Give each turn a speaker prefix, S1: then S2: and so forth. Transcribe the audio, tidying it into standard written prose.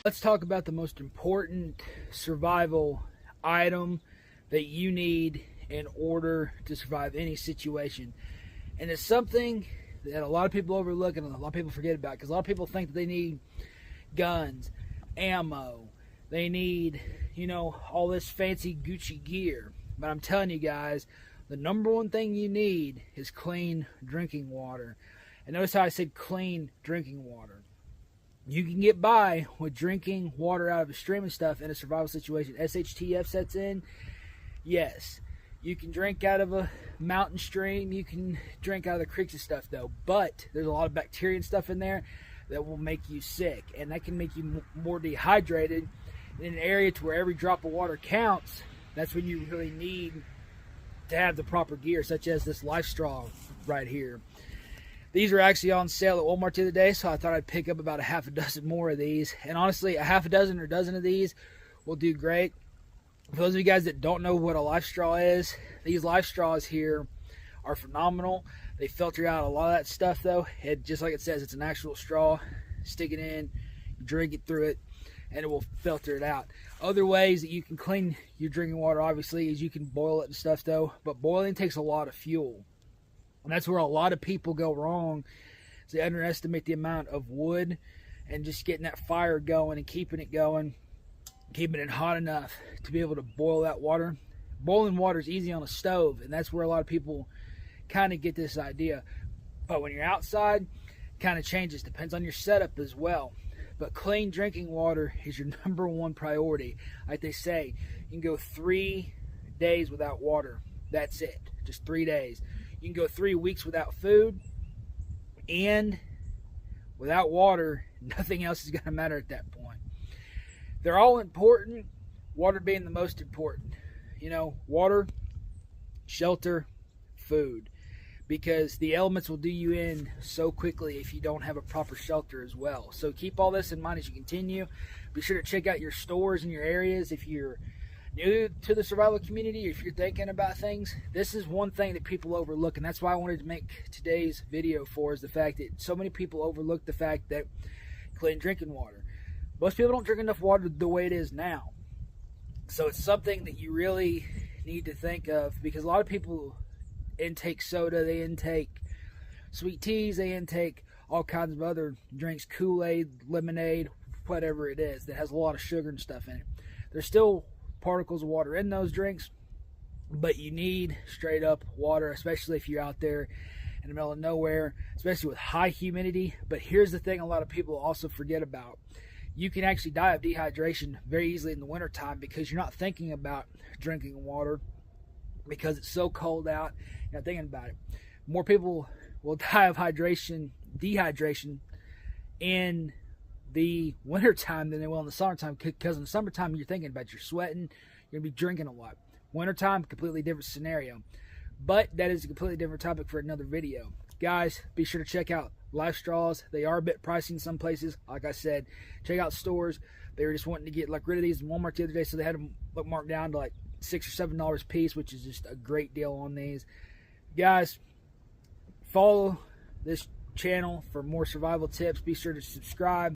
S1: Let's talk about the most important survival item that you need in order to survive any situation. And it's something that a lot of people overlook and a lot of people forget about, because a lot of people think that they need guns, ammo, they need, all this fancy Gucci gear. But I'm telling you guys, the number one thing you need is clean drinking water. And notice how I said clean drinking water. You can get by with drinking water out of a stream and stuff in a survival situation. SHTF sets in. Yes, you can drink out of a mountain stream. You can drink out of the creeks and stuff, though. But there's a lot of bacteria and stuff in there that will make you sick. And that can make you more dehydrated. In an area to where every drop of water counts, that's when you really need to have the proper gear, such as this LifeStraw right here. These are actually on sale at Walmart the other day, so I thought I'd pick up about a half a dozen more of these. And honestly, a half a dozen or a dozen of these will do great. For those of you guys that don't know what a LifeStraw is, these LifeStraws here are phenomenal. They filter out a lot of that stuff, though. Just like it says, it's an actual straw. Stick it in, you drink it through it, and it will filter it out. Other ways that you can clean your drinking water, obviously, is you can boil it and stuff, though. But boiling takes a lot of fuel. And that's where a lot of people go wrong, is they underestimate the amount of wood and just getting that fire going and keeping it going, keeping it hot enough to be able to boil that water. Boiling water is easy on a stove, and that's where a lot of people kind of get this idea. But when you're outside, it kind of changes. Depends on your setup as well. But clean drinking water is your number one priority. Like they say, you can go 3 days without water. That's it. Just 3 days. You can go 3 weeks without food, and without water, nothing else is going to matter at that point. They're all important, water being the most important. Water, shelter, food. Because the elements will do you in so quickly if you don't have a proper shelter as well. So keep all this in mind as you continue. Be sure to check out your stores in your areas if you're new to the survival community, or if you're thinking about things. This is one thing that people overlook, and that's why I wanted to make today's video for, is the fact that so many people overlook the fact that clean drinking water. Most people don't drink enough water the way it is now. So it's something that you really need to think of, because a lot of people intake soda, they intake sweet teas, they intake all kinds of other drinks, Kool-Aid, lemonade, whatever it is that has a lot of sugar and stuff in it. There's still particles of water in those drinks, but you need straight up water, especially if you're out there in the middle of nowhere, especially with high humidity. But here's the thing a lot of people also forget about. You can actually die of dehydration very easily in the wintertime, because you're not thinking about drinking water because it's so cold out. You're not thinking about it. More people will die of dehydration in the wintertime than they will in the summertime, because in the summertime you're thinking about, you're sweating, you're going to be drinking a lot. Wintertime, completely different scenario. But that is a completely different topic for another video. Guys, be sure to check out LifeStraws. They are a bit pricey in some places. Like I said, check out stores. They were just wanting to get rid of these in Walmart the other day, so they had them marked down to like $6 or $7 a piece, which is just a great deal on these. Guys, follow this channel for more survival tips. Be sure to subscribe.